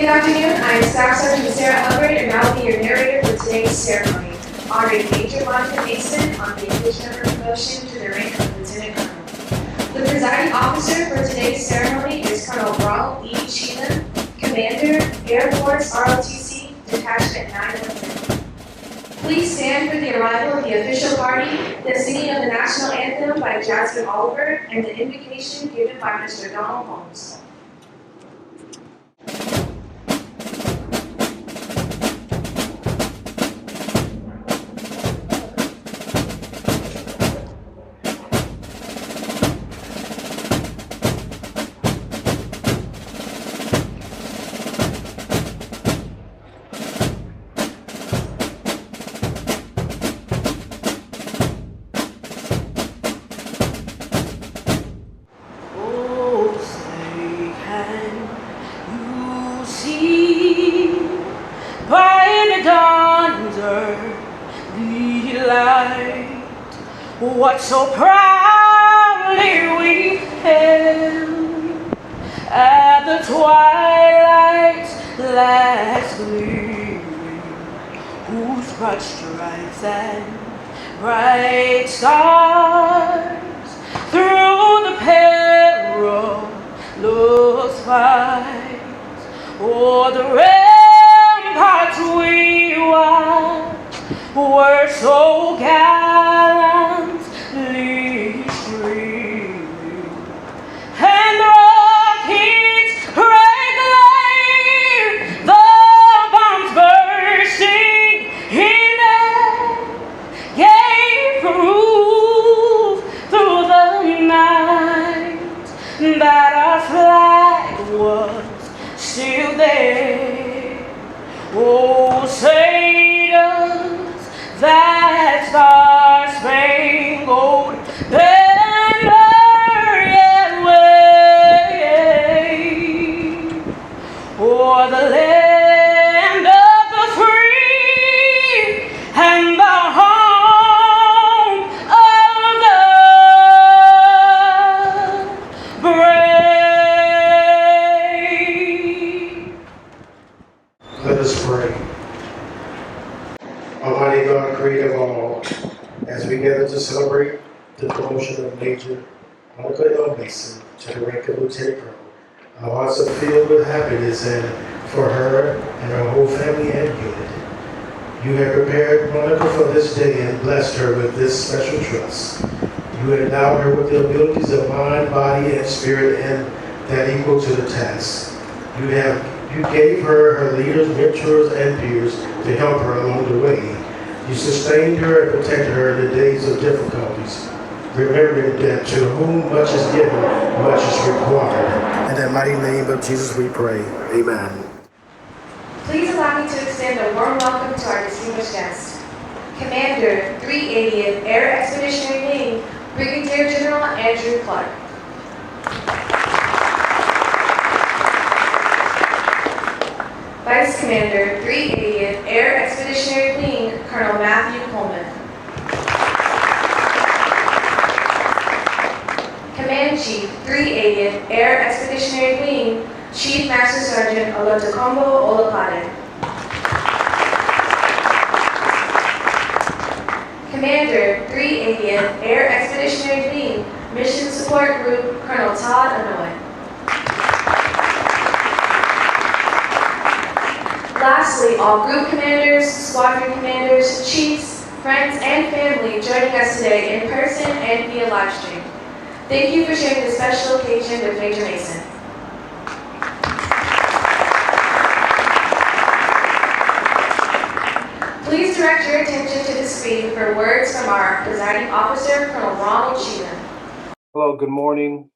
Good afternoon, I am Staff Sergeant Sarah Hubbard, and I will be your narrator for today's ceremony, honoring Major Monica Mason on the occasion of her promotion to the rank of Lieutenant Colonel. The presiding officer for today's ceremony is Colonel Ronald E. Cheatham, Commander, Air Force ROTC, Detachment 910. Please stand for the arrival of the official party, the singing of the national anthem by Jasmine Oliver, and the invocation given by Mr. Donald Holmes. What so proudly we hailed at the twilight's last gleaming, whose broad stripes and bright stars through the perilous fight o'er the ramparts we watched were so gallantly streaming, and rockets crackling, the bombs bursting in air, gave proof through the night that our flag was still there. Oh, say does that star-spangled banner yet wave o'er the land of the free and the home of the brave. Let us pray. Almighty God, creator of all, as we gather to celebrate the promotion of Major Monica Mason to the rank of Lieutenant Colonel, our hearts are filled with happiness and for her and her whole family and unit. You have prepared Monica for this day and blessed her with this special trust. You endowed her with the abilities of mind, body, and spirit, and that equal to the task. You gave her leaders, mentors, and peers to help her along the way. You sustained her and protected her in the days of difficulties, remembering that to whom much is given, much is required. In the mighty name of Jesus we pray. Amen. Please allow me to extend a warm welcome to our distinguished guest, Commander, 380th Air Expeditionary Wing, Brigadier General Andrew Clark. Vice Commander, 380th Air Expeditionary Wing, Colonel Matthew Coleman. Command Chief, 380th Air Expeditionary Wing, Chief Master Sergeant Olotokombo Olopade. Commander, 380th Air Expeditionary Wing, Mission Support Group, Colonel Todd Anoy. Lastly, all group commanders, squadron commanders, chiefs, friends, and family joining us today in person and via live stream. Thank you for sharing this special occasion with Major Mason. Please direct your attention to the screen for words from our presiding officer, Colonel Ronald Cheatham. Hello, good morning,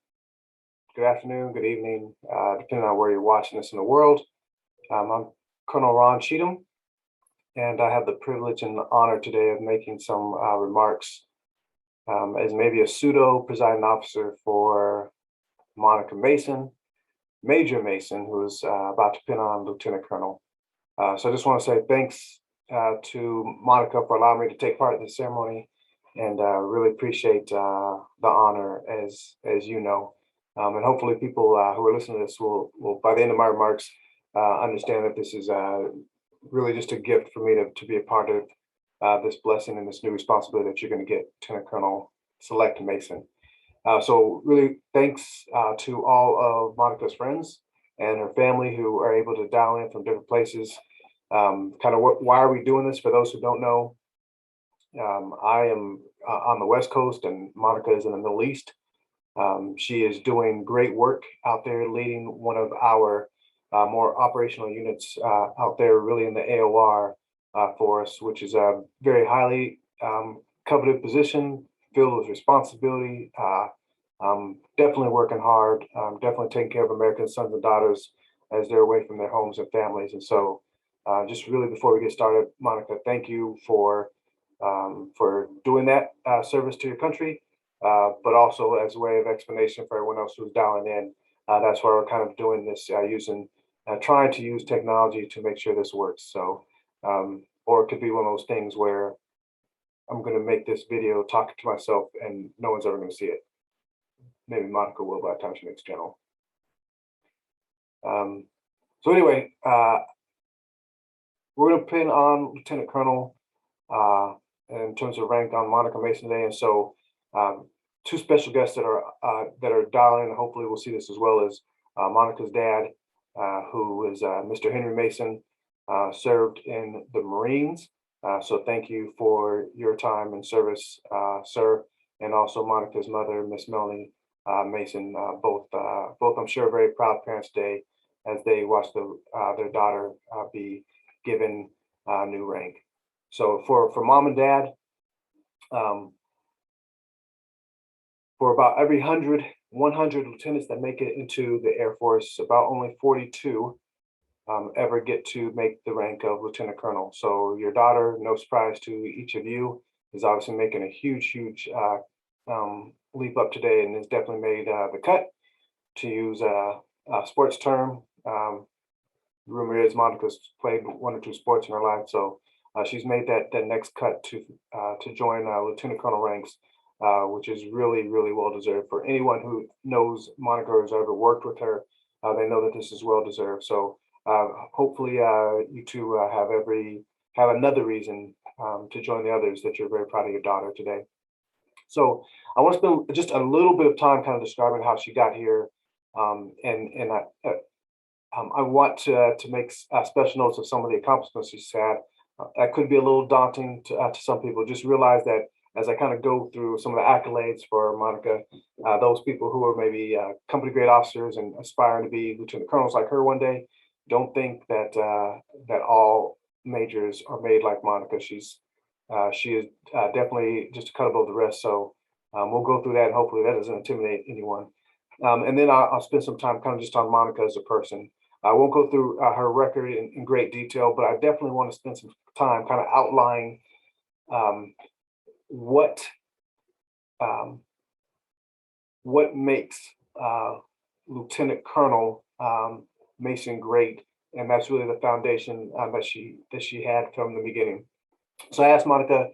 good afternoon, good evening, depending on where you're watching this in the world. I'm Colonel Ron Cheatham, and I have the privilege and the honor today of making some remarks as maybe a pseudo presiding officer for Monica Mason, Major Mason, who is about to pin on Lieutenant Colonel. So I just want to say thanks to Monica for allowing me to take part in the ceremony, and really appreciate the honor, as you know. And hopefully people who are listening to this will, by the end of my remarks, understand that this is really just a gift for me to be a part of this blessing and this new responsibility that you're going to get, Lieutenant Colonel Select Mason. So really thanks to all of Monica's friends and her family who are able to dial in from different places. Why are we doing this? For those who don't know, I am on the West Coast and Monica is in the Middle East. She is doing great work out there, leading one of our more operational units out there, really in the AOR for us, which is a very highly coveted position, filled with responsibility. Definitely working hard, definitely taking care of American sons and daughters as they're away from their homes and families. And so just really before we get started, Monica, thank you for doing that service to your country, but also as a way of explanation for everyone else who's dialing in. That's why we're kind of doing this, trying to use technology to make sure this works. So, or it could be one of those things where I'm going to make this video talking to myself and no one's ever going to see it. Maybe Monica will by the time she makes channel. So anyway, we're going to pin on Lieutenant Colonel in terms of rank on Monica Mason today, and so two special guests that are dialing. Hopefully, we'll see this as well as Monica's dad, who is Mr. Henry Mason, served in the Marines. So thank you for your time and service, sir, and also Monica's mother, Miss Melanie Mason. Both I'm sure very proud parents today as they watch their daughter be given new rank. So for mom and dad, for about every 100 lieutenants that make it into the Air Force, about only 42 ever get to make the rank of lieutenant colonel. So your daughter, no surprise to each of you, is obviously making a huge leap up today and has definitely made the cut, to use a sports term. Rumor is Monica's played 1 or 2 sports in her life, so she's made that next cut to join lieutenant colonel ranks, which is really well deserved. For anyone who knows Monica or has ever worked with her, they know that this is well deserved. So hopefully you two have another reason to join the others, that you're very proud of your daughter today. So I want to spend just a little bit of time kind of describing how she got here, and I want to make special notes of some of the accomplishments she's had. That could be a little daunting to some people. Just realize that as I kind of go through some of the accolades for Monica, those people who are maybe company grade officers and aspiring to be lieutenant colonels like her one day, don't think that that all majors are made like Monica. She is definitely just a cut above the rest. So we'll go through that, and hopefully that doesn't intimidate anyone. And then I'll spend some time kind of just on Monica as a person. I won't go through her record in great detail, but I definitely want to spend some time kind of outlining what makes Lieutenant Colonel Mason great, and that's really the foundation that she had from the beginning. So I asked Monica,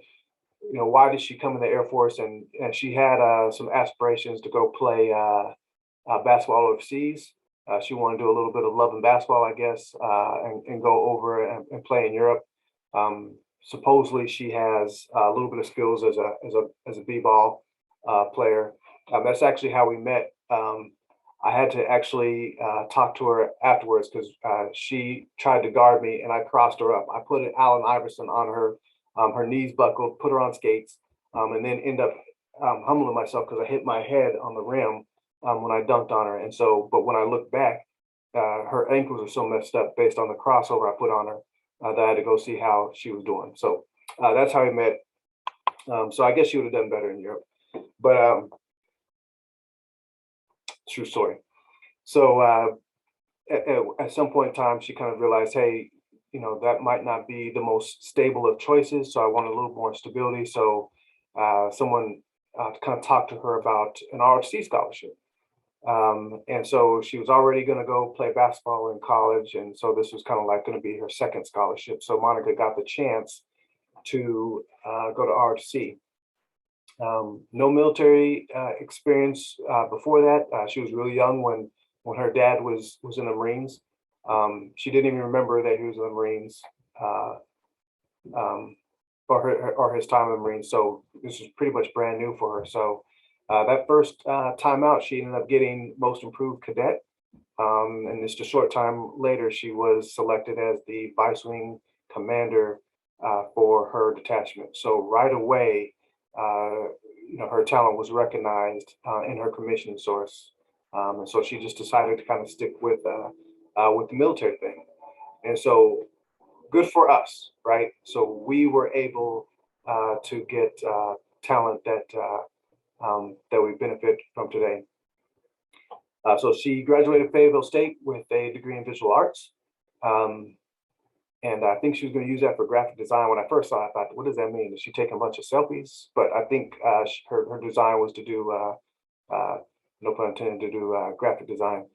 why did she come in the Air Force, and she had some aspirations to go play basketball overseas. She wanted to do a little bit of love and basketball, I guess, and go over and play in Europe. Supposedly, she has a little bit of skills as a b-ball player. That's actually how we met. I had to actually talk to her afterwards because she tried to guard me, and I crossed her up. I put an Allen Iverson on her. Her knees buckled, put her on skates, and then end up humbling myself because I hit my head on the rim when I dunked on her. And so, but when I look back, her ankles are so messed up based on the crossover I put on her that I had to go see how she was doing. So that's how we met. So I guess she would have done better in Europe, but true story. So at some point in time, she kind of realized, hey, that might not be the most stable of choices. So I want a little more stability. So someone kind of talked to her about an ROTC scholarship. And so she was already going to go play basketball in college. And so this was kind of like going to be her second scholarship. So Monica got the chance to go to ROTC. No military experience before that. She was really young when her dad was in the Marines. She didn't even remember that he was in the Marines, or his time in the Marines. So this is pretty much brand new for her. So that first time out, she ended up getting Most Improved Cadet. And just a short time later, she was selected as the Vice Wing Commander for her detachment. So right away, her talent was recognized in her commissioning source. And so she just decided to kind of stick with the military thing. And so good for us, right? So we were able to get talent that we benefit from today. So she graduated Fayetteville State with a degree in visual arts. And I think she was going to use that for graphic design. When I first saw it, I thought, what does that mean? Is she taking a bunch of selfies? But I think her design was to do, no pun intended, to do graphic design.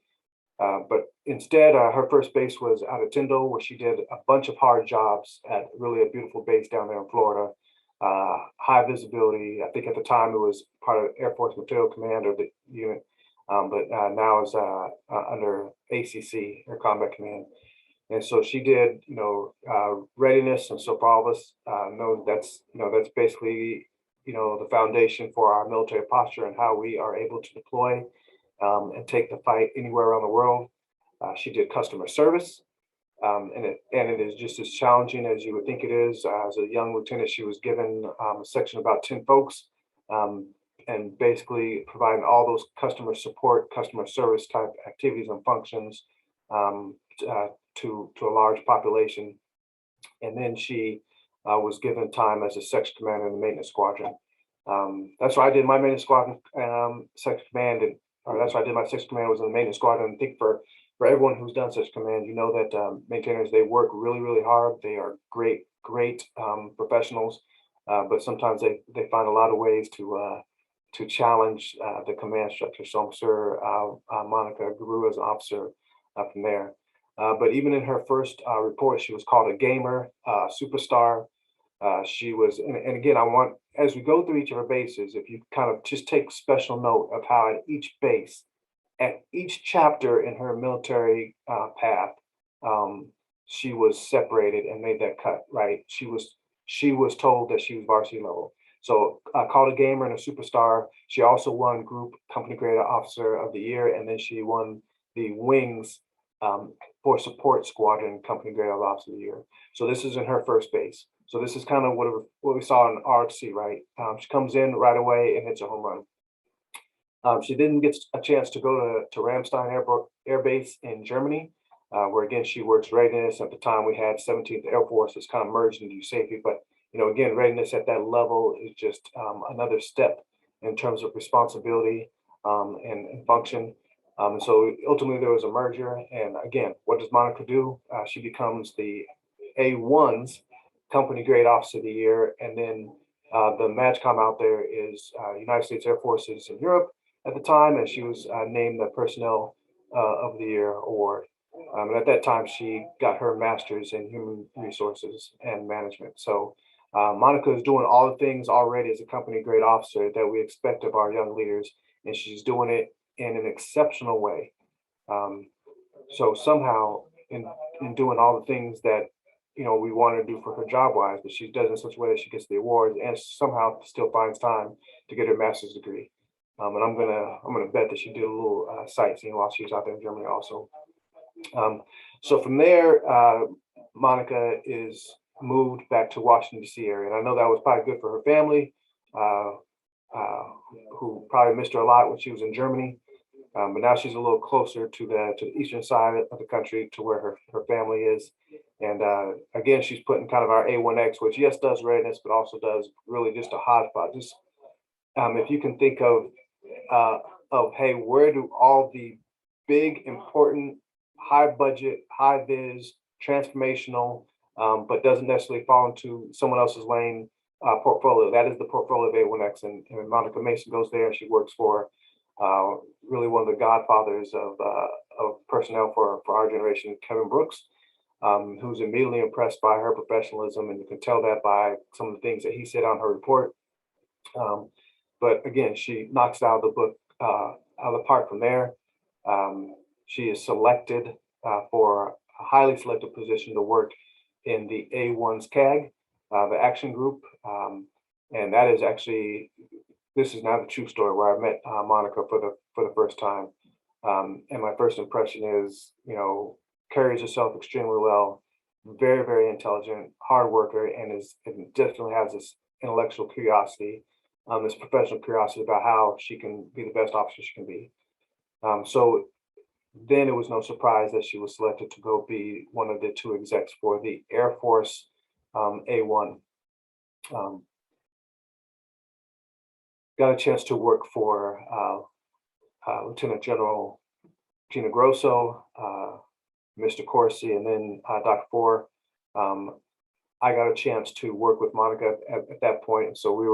But instead, her first base was out of Tyndall, where she did a bunch of hard jobs at really a beautiful base down there in Florida. High visibility. I think at the time it was part of Air Force Material Command or the unit, but now is under ACC, Air Combat Command. And so she did, readiness. And so for all of us know that's basically, the foundation for our military posture and how we are able to deploy and take the fight anywhere around the world. She did customer service, and it is just as challenging as you would think it is. As a young lieutenant, she was given a section of about 10 folks, and basically providing all those customer support, customer service type activities and functions to a large population. And then she was given time as a section commander in the maintenance squadron. That's why I did my maintenance squadron section command, or that's why I did my section command was in the maintenance squadron. I think for everyone who's done such command, you know that maintainers, they work really, really hard. They are great professionals, but sometimes they find a lot of ways to challenge the command structure. So I'm sure Monica grew as an officer from there. But even in her first report, she was called a gamer, superstar. She was, and again, I want, as we go through each of her bases, if you kind of just take special note of how at each base, at each chapter in her military path, she was separated and made that cut, right? She was told that she was varsity level. So called a gamer and a superstar. She also won Group Company Grade Officer of the Year, and then she won the Wings for Support Squadron Company Grade Officer of the Year. So this is in her first base. So this is kind of what we saw in RXC, right? She comes in right away and hits a home run. She didn't get a chance to go to Ramstein Air Base in Germany, where again she works readiness. At the time, we had 17th Air Force that's kind of merged into safety, but again, readiness at that level is just another step in terms of responsibility and function. And so ultimately there was a merger. And again, what does Monica do? She becomes the A1's Company Grade Officer of the Year. And then the MAJCOM out there is United States Air Forces in Europe at the time. And she was named the Personnel of the Year award. And at that time, she got her master's in human resources and management. So Monica is doing all the things already as a company grade officer that we expect of our young leaders, and she's doing it in an exceptional way. So somehow in doing all the things that we want to do for her job wise, but she does it in such a way that she gets the awards and somehow still finds time to get her master's degree. And I'm gonna bet that she did a little sightseeing while she was out there in Germany also. So from there, Monica is moved back to Washington, D.C. area. And I know that was probably good for her family, who probably missed her a lot when she was in Germany. But now she's a little closer to the eastern side of the country, to where her family is. And again, she's putting kind of our A1X, which yes, does readiness, but also does really just a hodgepodge. Just if you can think of hey, where do all the big, important, high budget, high vis, transformational, but doesn't necessarily fall into someone else's lane portfolio. That is the portfolio of A1X, and Monica Mason goes there and she works for really one of the godfathers of personnel for our generation, Kevin Brooks, who's immediately impressed by her professionalism, and you can tell that by some of the things that he said on her report. But again, she knocks it out of the book, out of the park from there. She is selected for a highly selected position to work in the A1's CAG, the action group. And that is actually, this is now the true story where I met Monica for the first time. And my first impression is, carries herself extremely well, very, very intelligent, hard worker, and definitely has this intellectual curiosity, this professional curiosity about how she can be the best officer she can be. So then it was no surprise that she was selected to go be one of the two execs for the Air Force A1. Got a chance to work for Lieutenant General Gina Grosso, Mr. Corsi, and then Dr. Four. I got a chance to work with Monica at that point, and so we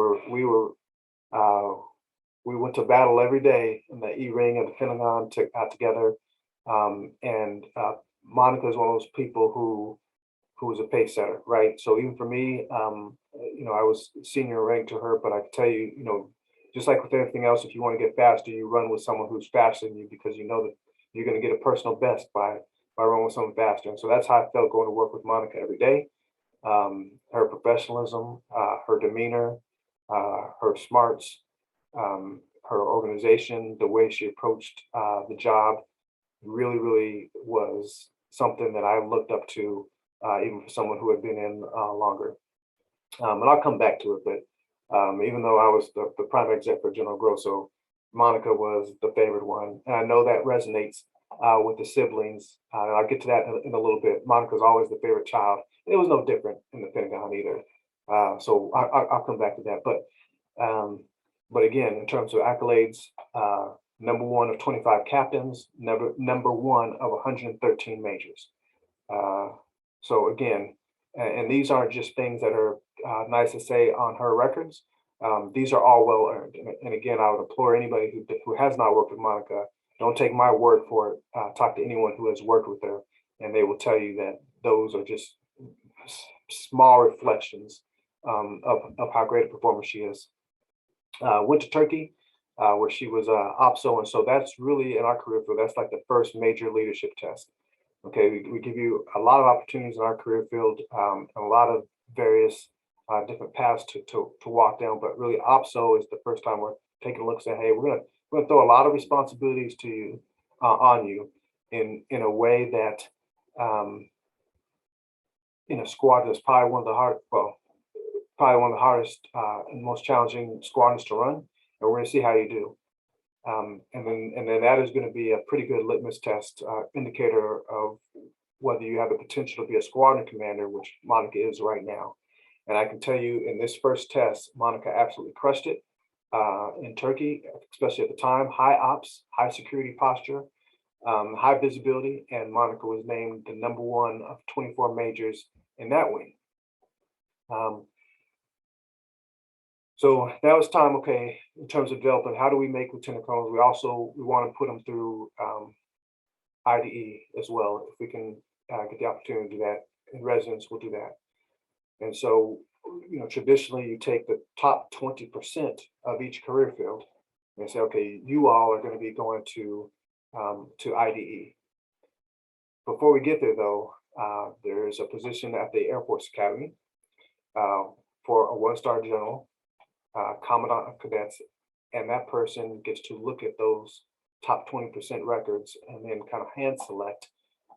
went to battle every day in the E-ring of the Pentagon together. And Monica is one of those people who was a pace setter, right? So even for me, I was senior rank to her, but I can tell you, just like with everything else, if you want to get faster, you run with someone who's faster than you because you know that you're going to get a personal best by running with someone faster. And so that's how I felt going to work with Monica every day. Her professionalism, her demeanor, her smarts, her organization, the way she approached the job really, really was something that I looked up to, even for someone who had been in longer. And I'll come back to it, but even though I was the primary exec for General Grosso, Monica was the favorite one. And I know that resonates with the siblings. I'll get to that in a little bit. Monica's always the favorite child. And it was no different in the Pentagon either. So I'll come back to that. But again, in terms of accolades, number one of 25 captains, number one of 113 majors. So again, and these aren't just things that are nice to say on her records. These are all well earned. And again, I would implore anybody who has not worked with Monica, don't take my word for it. Talk to anyone who has worked with her, and they will tell you that those are just small reflections of how great a performer she is. Went to Turkey, where she was OPSO, and so that's really in our career field. That's like the first major leadership test. Okay, we give you a lot of opportunities in our career field, and a lot of various different paths to walk down, but really OPSO is the first time we're taking a look, saying, hey, we're gonna throw a lot of responsibilities to you on you in a way that in a squad that's probably one of the hardest and most challenging squadrons to run, and we're going to see how you do. And then that is going to be a pretty good litmus test indicator of whether you have the potential to be a squadron commander, which Monica is right now. And I can tell you, in this first test, Monica absolutely crushed it in Turkey, especially at the time. High ops, high security posture, high visibility, and Monica was named the number one of 24 majors in that wing. So that was time, okay, in terms of developing, how do we make lieutenant colonels? We want to put them through IDE as well. If we can get the opportunity to do that in residence, we'll do that. And so, traditionally you take the top 20% of each career field and say, okay, you all are going to be going to IDE. Before we get there though, there is a position at the Air Force Academy for a one-star general, commandant of cadets, and that person gets to look at those top 20% records and then kind of hand select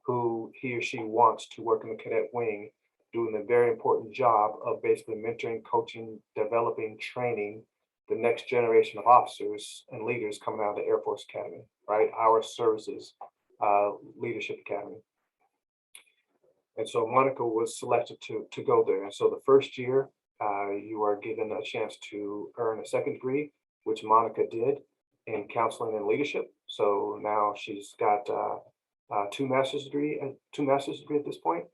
who he or she wants to work in the cadet wing, doing the very important job of basically mentoring, coaching, developing, training the next generation of officers and leaders coming out of the Air Force Academy, right? Our services leadership academy. And so Monica was selected to go there. And so the first year, you are given a chance to earn a second degree, which Monica did in counseling and leadership. So now she's got two master's degree at this point.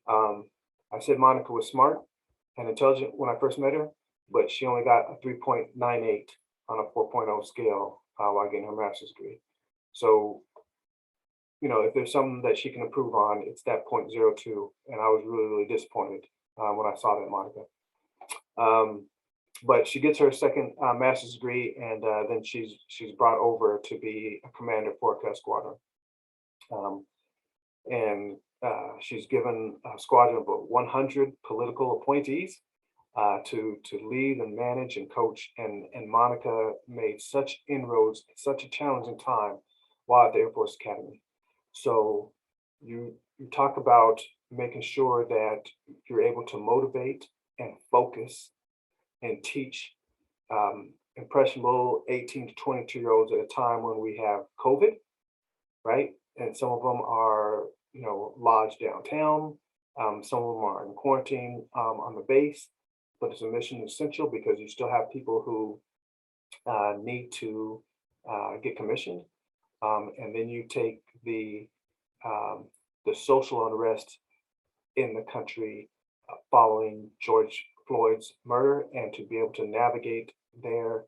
I said Monica was smart and intelligent when I first met her, but she only got a 3.98 on a 4.0 scale while getting her master's degree. So, if there's something that she can improve on, it's that 0.02. And I was really, really disappointed when I saw that, Monica. But she gets her second master's degree, and then she's brought over to be a commander for a cadet squadron. and she's given a squadron of 100 political appointees to lead and manage and coach. And Monica made such inroads, such a challenging time while at the Air Force Academy. So you talk about making sure that you're able to motivate and focus and teach impressionable 18 to 22-year-olds at a time when we have COVID, right? And some of them are, lodged downtown. Some of them are in quarantine on the base, but it's a mission essential because you still have people who need to get commissioned. And then you take the social unrest in the country following George Floyd's murder, and to be able to navigate there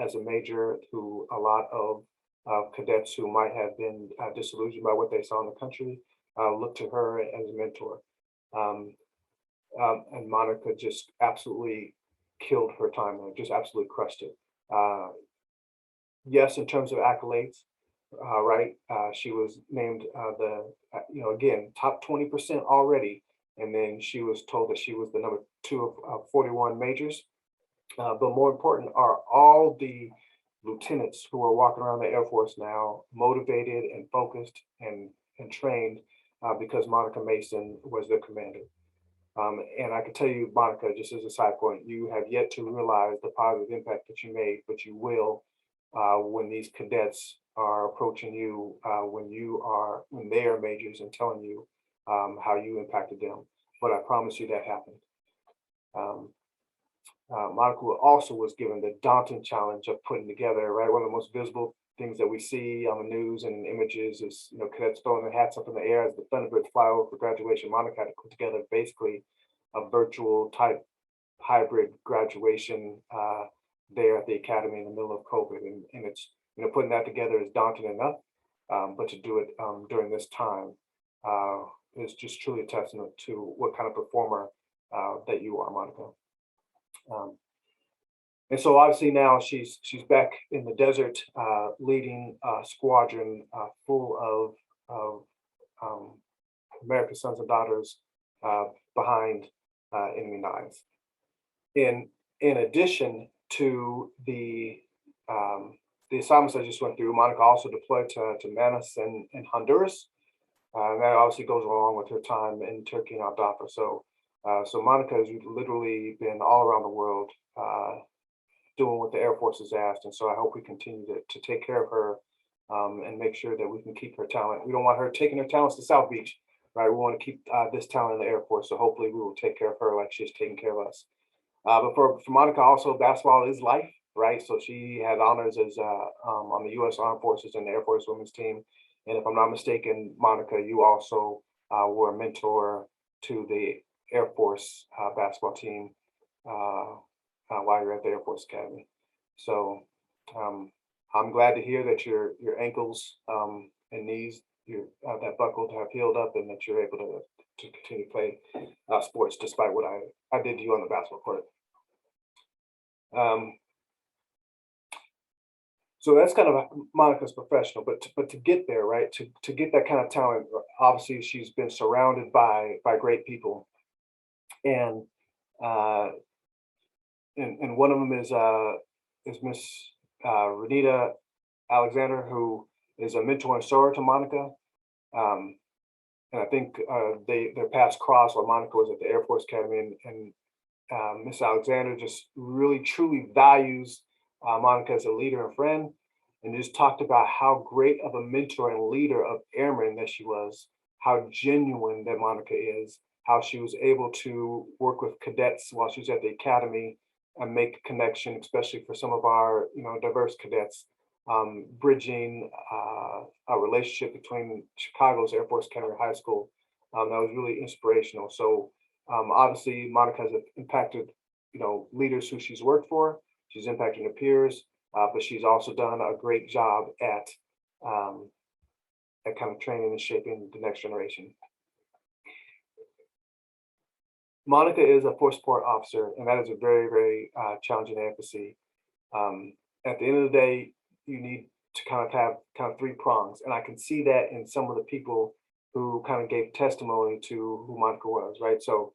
as a major who a lot of cadets who might have been disillusioned by what they saw in the country look to her as a mentor. And Monica just absolutely killed her time there, just absolutely crushed it. Yes, in terms of accolades, right? She was named again, top 20% already. And then she was told that she was the number 2 of 41 majors. But more important are all the lieutenants who are walking around the Air Force now, motivated and focused and trained because Monica Mason was their commander. And I can tell you, Monica, just as a side point, you have yet to realize the positive impact that you made, but you will when these cadets are approaching you, when they are majors and telling you how you impacted them. But I promise you that happened. Monica also was given the daunting challenge of putting together, right? One of the most visible things that we see on the news and images is, cadets throwing their hats up in the air as the Thunderbirds fly over for graduation. Monica had to put together basically a virtual type hybrid graduation there at the academy in the middle of COVID. And it's, putting that together is daunting enough, but to do it during this time is just truly a testament to what kind of performer that you are, Monica. And so obviously now she's back in the desert, leading a squadron full of America's sons and daughters behind enemy lines. In addition to the assignments I just went through, Monica also deployed to Manus and Honduras. And that obviously goes along with her time in Turkey and DHAFRA. So Monica has literally been all around the world doing what the Air Force has asked. And so I hope we continue to take care of her and make sure that we can keep her talent. We don't want her taking her talents to South Beach, right? We want to keep this talent in the Air Force. So hopefully we will take care of her like she's taking care of us. But for Monica also, basketball is life, right? So she had honors as on the U.S. Armed Forces and the Air Force women's team. And if I'm not mistaken, Monica, you also were a mentor to the Air Force basketball team while you're at the Air Force Academy. So I'm glad to hear that your ankles and knees that buckled have healed up, and that you're able to continue to play sports despite what I did to you on the basketball court. So that's kind of Monica's professional, but to get there, right? To get that kind of talent, obviously she's been surrounded by great people, and one of them is Miss Renita Alexander, who is a mentor and soror to Monica. And I think their paths crossed while Monica was at the Air Force Academy, and Miss Alexander just really truly values Monica as a leader and friend, and just talked about how great of a mentor and leader of airmen that she was, how genuine that Monica is, how she was able to work with cadets while she was at the academy and make a connection, especially for some of our diverse cadets, bridging a relationship between Chicago's Air Force Academy High School that was really inspirational. So obviously Monica has impacted leaders who she's worked for. She's impacting her peers, but she's also done a great job at kind of training and shaping the next generation. Monica is a force support officer, and that is a very, very challenging advocacy. At the end of the day, you need to kind of have 3 prongs, and I can see that in some of the people who kind of gave testimony to who Monica was, right? So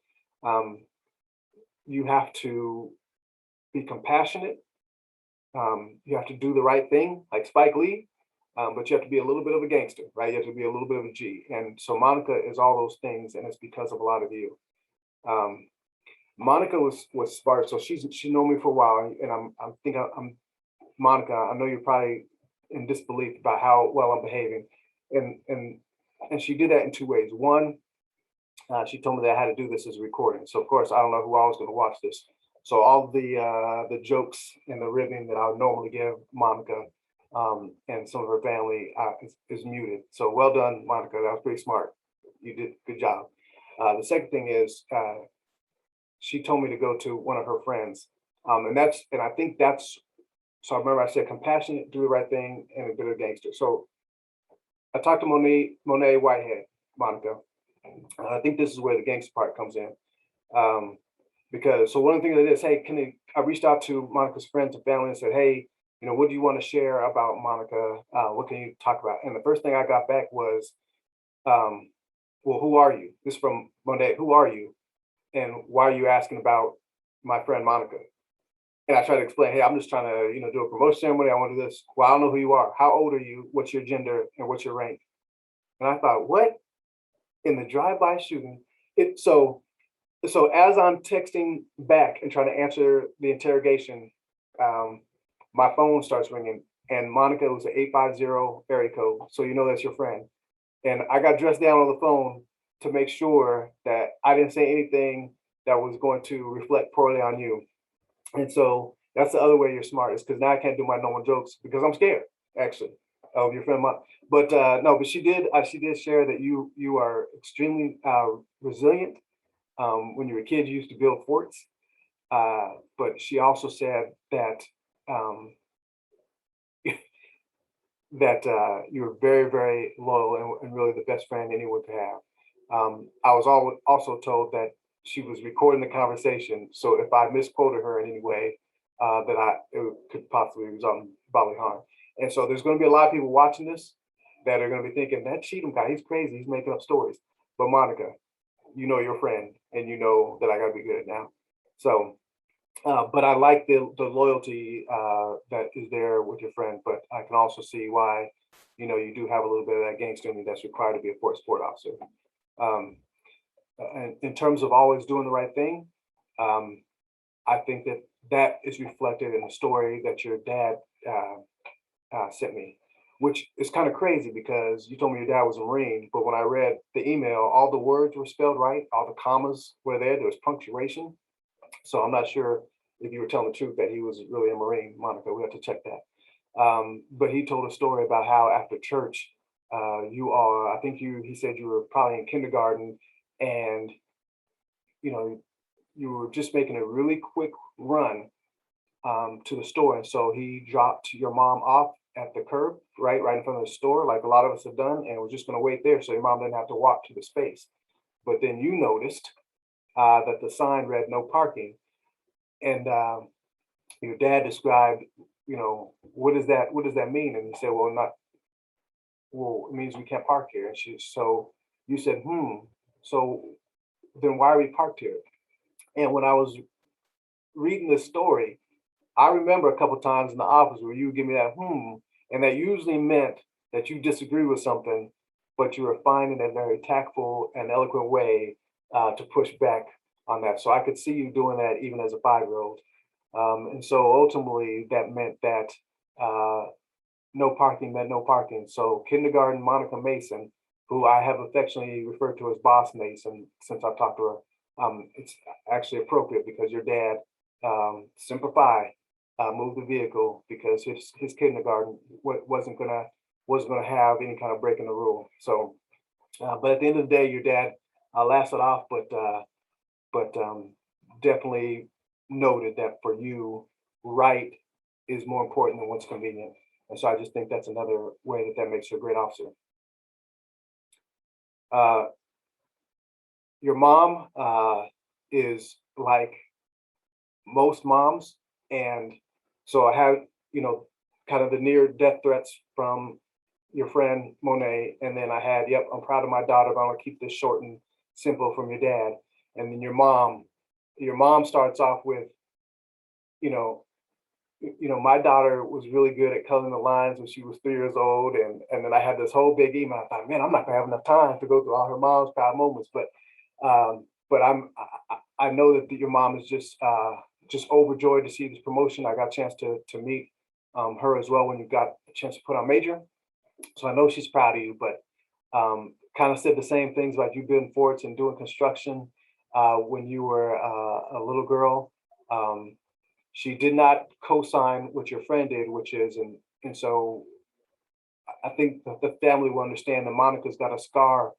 you have to be compassionate. You have to do the right thing, like Spike Lee, but you have to be a little bit of a gangster, right? You have to be a little bit of a G. And so Monica is all those things, and it's because of a lot of you. Monica was smart, so she known me for a while, and I'm Monica. I know you're probably in disbelief about how well I'm behaving, and she did that in two ways. One, she told me that I had to do this as a recording. So of course I don't know who I was going to watch this. So all the jokes and the ribbing that I would normally give Monica and some of her family is muted. So well done, Monica. That was pretty smart. You did a good job. The second thing is she told me to go to one of her friends, and I think that's. So I remember I said compassionate, do the right thing, and a bit of gangster. So I talked to Monet Whitehead, Monica. I think this is where the gangster part comes in. Because so one of the things that is, hey, I reached out to Monica's friends and family and said, hey, what do you want to share about Monica? What can you talk about? And the first thing I got back was, well, who are you? This is from Monet. Who are you? And why are you asking about my friend Monica? And I try to explain, hey, I'm just trying to, do a promotion ceremony. I want to do this. Well, I don't know who you are. How old are you? What's your gender? And what's your rank? And I thought, what? In the drive-by shooting? So as I'm texting back and trying to answer the interrogation, my phone starts ringing, and Monica was an 850 area code. So that's your friend. And I got dressed down on the phone to make sure that I didn't say anything that was going to reflect poorly on you. And so that's the other way you're smart, is because now I can't do my normal jokes because I'm scared, actually, of your friend. But no, but she did share that you are extremely resilient. When you were a kid, you used to build forts. But she also said that that you're very, very loyal and really the best friend anyone could have. I was also told that she was recording the conversation, so if I misquoted her in any way, it could possibly result in bodily harm. And so there's going to be a lot of people watching this that are going to be thinking, that Cheatham guy, he's crazy, he's making up stories. But Monica, your friend, and you know that I got to be good now. So, but I like the loyalty that is there with your friend. But I can also see why, you do have a little bit of that gangster in you that's required to be a sport officer. And in terms of always doing the right thing, I think that is reflected in the story that your dad sent me, which is kind of crazy because you told me your dad was a Marine, but when I read the email, all the words were spelled right, all the commas were there was punctuation. So I'm not sure if you were telling the truth that he was really a Marine, Monica. We have to check that. But he told a story about how after church, he said you were probably in kindergarten, and you were just making a really quick run to the store. And so he dropped your mom off at the curb, right in front of the store, like a lot of us have done, and we're just going to wait there so your mom didn't have to walk to the space. But then you noticed that the sign read no parking. And your dad described, what does that mean? And he said, well, it means we can't park here. And so you said, so then why are we parked here? And when I was reading this story, I remember a couple times in the office where you would give me that and that usually meant that you disagree with something, but you were finding a very tactful and eloquent way to push back on that. So I could see you doing that even as a 5-year-old. And so ultimately that meant that no parking meant no parking. So kindergarten Monica Mason, who I have affectionately referred to as Boss Mason since I've talked to her, it's actually appropriate because your dad, Semper Fi, moved the vehicle because his kindergarten wasn't gonna have any kind of break in the rule. So, but at the end of the day, your dad lasted off, but definitely noted that for you, right is more important than what's convenient. And so I just think that's another way that makes you a great officer. Your mom is like most moms, and so I have, kind of the near death threats from, your friend Monet, and then I had, yep, I'm proud of my daughter, but I'm gonna keep this short and simple from your dad. And then your mom starts off with, you know, my daughter was really good at coloring the lines when she was 3 years old. And then I had this whole big email. I thought, man, I'm not gonna have enough time to go through all her mom's proud moments. But I know that your mom is just overjoyed to see this promotion. I got a chance to meet her as well when you got a chance to put on major. So I know she's proud of you, but kind of said the same things about you building forts and doing construction when you were a little girl. She did not co-sign what your friend did, which is, and so I think that the family will understand that Monica's got a scar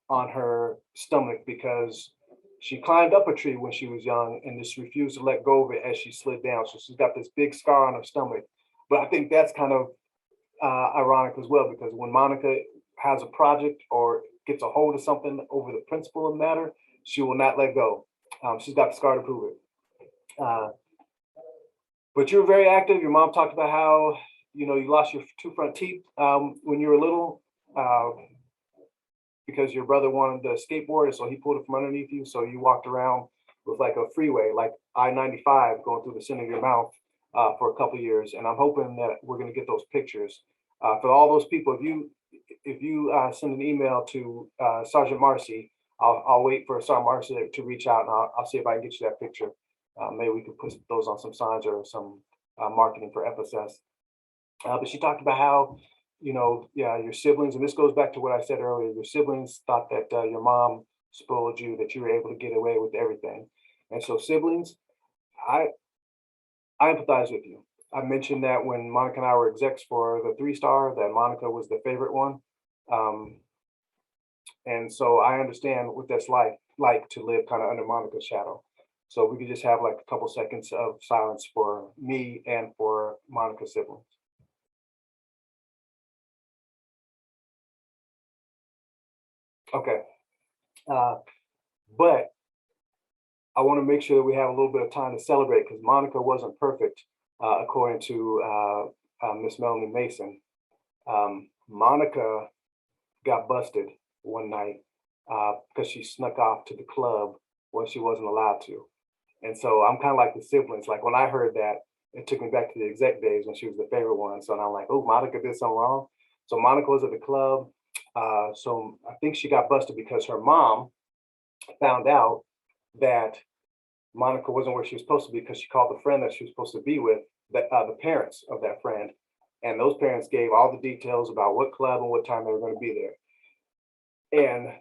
on her stomach because she climbed up a tree when she was young and just refused to let go of it as she slid down. So she's got this big scar on her stomach. But I think that's kind of ironic as well, because when Monica has a project or gets a hold of something over the principle of the matter, she will not let go. She's got the scar to prove it. But you're very active. Your mom talked about how, you lost your 2 front teeth when you were little because your brother wanted to skateboard, so he pulled it from underneath you. So you walked around with like a freeway, like I-95 going through the center of your mouth for a couple of years. And I'm hoping that we're going to get those pictures. For all those people, if you send an email to Sergeant Marcy, I'll wait for Sergeant Marcy to reach out, and I'll see if I can get you that picture. Maybe we could put those on some signs or some marketing for FSS. But she talked about how, your siblings, and this goes back to what I said earlier, your siblings thought that your mom spoiled you, that you were able to get away with everything. And so siblings, I empathize with you. I mentioned that when Monica and I were execs for the 3-star, that Monica was the favorite one. And so I understand what that's like to live kind of under Monica's shadow. So we could just have like a couple seconds of silence for me and for Monica's siblings. Okay. But I want to make sure that we have a little bit of time to celebrate, because Monica wasn't perfect, according to Miss Melanie Mason. Monica got busted one night because she snuck off to the club when she wasn't allowed to. And so I'm kind of like the siblings. Like when I heard that, it took me back to the exec days when she was the favorite one. So now I'm like, oh, Monica did something wrong. So Monica was at the club. So I think she got busted because her mom found out that Monica wasn't where she was supposed to be, because she called the friend that she was supposed to be with, the parents of that friend. And those parents gave all the details about what club and what time they were going to be there. And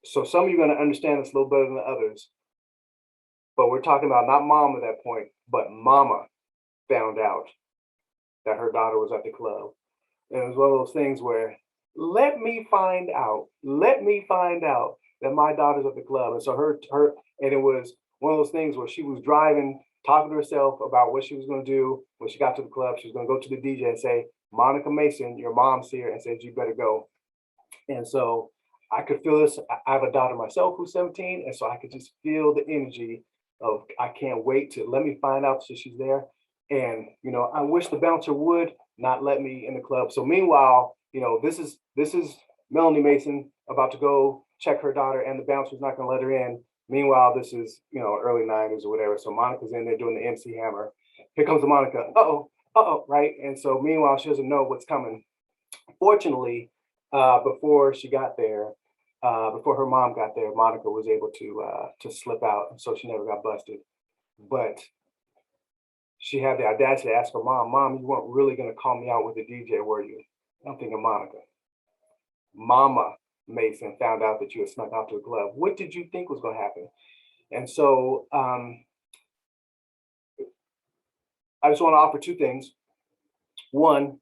so some of you are going to understand this a little better than the others. But we're talking about not mom at that point, but mama found out that her daughter was at the club. And it was one of those things where, let me find out that my daughter's at the club. And so and it was one of those things where she was driving, talking to herself about what she was going to do. When she got to the club, she was going to go to the DJ and say, Monica Mason, your mom's here and said, you better go. And so I could feel this. I have a daughter myself who's 17. And so I could just feel the energy of, I can't wait to let me find out that she's there. And, I wish the bouncer would not let me in the club. So meanwhile, this is Melanie Mason about to go check her daughter, and the bouncer's not going to let her in. Meanwhile, this is, early 90s or whatever. So Monica's in there doing the MC Hammer. Here comes the Monica. Right? And so meanwhile, she doesn't know what's coming. Fortunately, before she got there, before her mom got there, Monica was able to slip out, and so she never got busted. But she had the audacity to ask her mom, you weren't really going to call me out with the DJ, were you? I'm thinking, Monica, Mama Mason found out that you had snuck out to a club. What did you think was going to happen? And so I just want to offer 2 things. One,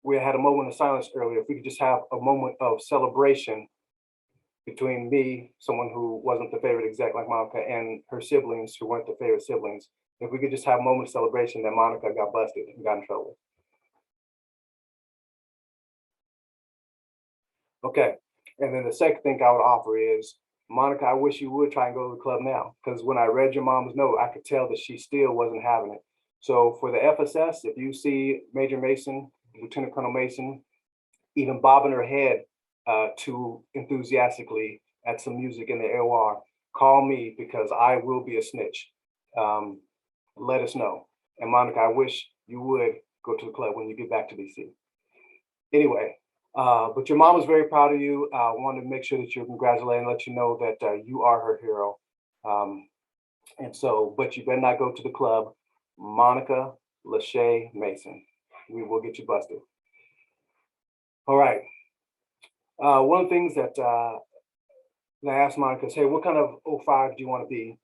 we had a moment of silence earlier. If we could just have a moment of celebration between me, someone who wasn't the favorite exec like Monica, and her siblings who weren't the favorite siblings. If we could just have a moment of celebration that Monica got busted and got in trouble. Okay. And then the second thing I would offer is, Monica, I wish you would try and go to the club now, because when I read your mom's note, I could tell that she still wasn't having it. So for the FSS, if you see Major Mason Lieutenant Colonel Mason, even bobbing her head too enthusiastically at some music in the AOR, call me because I will be a snitch. Let us know. And Monica, I wish you would go to the club when you get back to DC. Anyway, but your mom was very proud of you. I wanted to make sure that you're congratulated and let you know that you are her hero. And so, but you better not go to the club. Monica Lachey Mason. We will get you busted. All right. One of the things that I asked Monica is, hey, what kind of 05 do you want to be?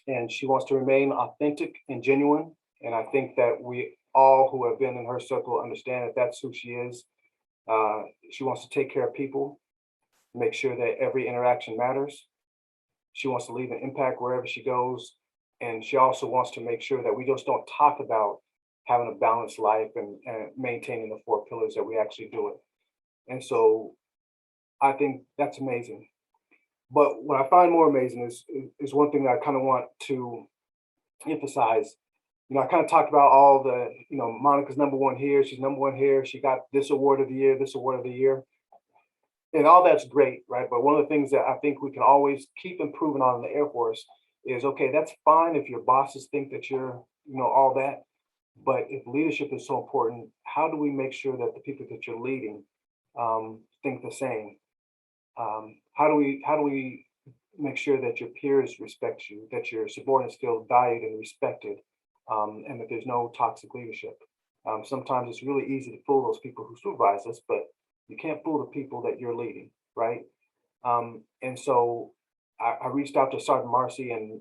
And she wants to remain authentic and genuine. And I think that we all who have been in her circle understand that that's who she is. She wants to take care of people, make sure that every interaction matters. She wants to leave an impact wherever she goes. And she also wants to make sure that we just don't talk about having a balanced life and maintaining the 4 pillars, that we actually do it. And so I think that's amazing. But what I find more amazing is one thing that I kind of want to emphasize. You know, I kind of talked about all the, you know, Monica's #1 here, she's #1 here, she got this award of the year, this award of the year. And all that's great, right? But one of the things that I think we can always keep improving on in the Air Force is, okay, that's fine if your bosses think that you're, you know, all that. But if leadership is so important, how do we make sure that the people that you're leading think the same? How do we make sure that your peers respect you, that your subordinates feel valued and respected, and that there's no toxic leadership? Sometimes it's really easy to fool those people who supervise us, but you can't fool the people that you're leading, right? And so I reached out to Sergeant Marcy and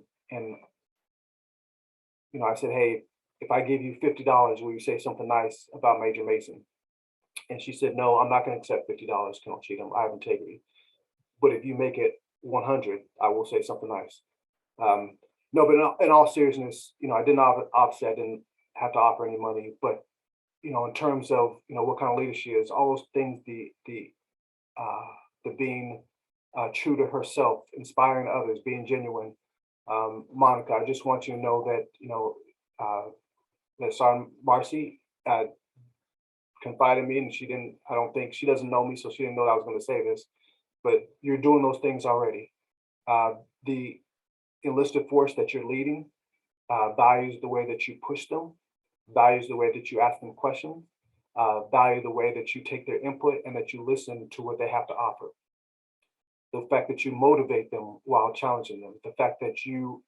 you know, I said, hey, if I give you $50, will you say something nice about Major Mason? And she said, no, I'm not going to accept $50, Colonel Cheatham. I have integrity. But if you make it 100, I will say something nice. No, but in all seriousness, you know, I didn't offset, didn't have to offer any money. But you know, in terms of, you know, what kind of leader she is, all those things, the being true to herself, inspiring others, being genuine. Monica, I just want you to know that, you know, that Sergeant Marcy confided in me, and I don't think she doesn't know me, so she didn't know that I was going to say this, but you're doing those things already. The enlisted force that you're leading values the way that you push them, values the way that you ask them questions, value the way that you take their input and that you listen to what they have to offer. The fact that you motivate them while challenging them, the fact that you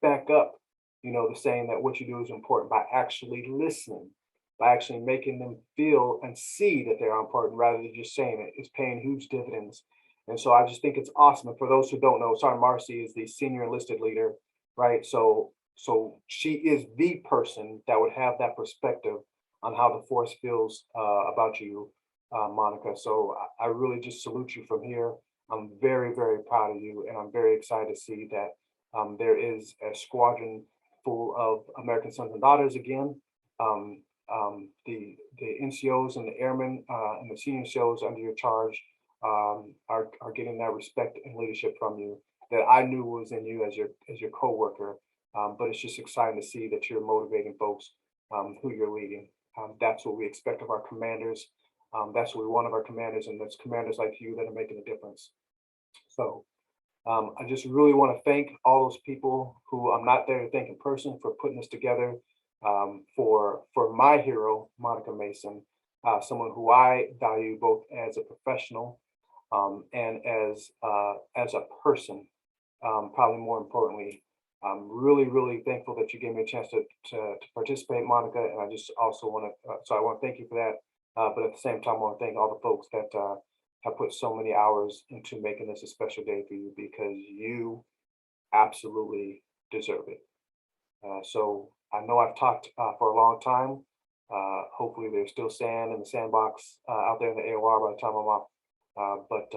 back up, you know, the saying that what you do is important by actually listening, by actually making them feel and see that they're important rather than just saying it, is paying huge dividends. And so I just think it's awesome. And for those who don't know, Sergeant Marcy is the senior enlisted leader, right? So she is the person that would have that perspective on how the force feels about you, Monica. So I really just salute you from here. I'm very, very proud of you, and I'm very excited to see that there is a squadron full of American sons and daughters again. The NCOs and the airmen and the senior NCOs under your charge are getting that respect and leadership from you that I knew was in you as your co-worker. But it's just exciting to see that you're motivating folks who you're leading. That's what we expect of our commanders. That's what we want of our commanders, and that's commanders like you that are making a difference. So I just really want to thank all those people who I'm not there to thank in person for putting this together, for my hero, Monica Mason, someone who I value both as a professional and as a person, probably more importantly. I'm really, really thankful that you gave me a chance to participate, Monica. And I just also want to, so I want to thank you for that. But at the same time, I want to thank all the folks that have put so many hours into making this a special day for you, because you absolutely deserve it. So I know I've talked for a long time. Hopefully there's still sand in the sandbox out there in the AOR by the time I'm off. But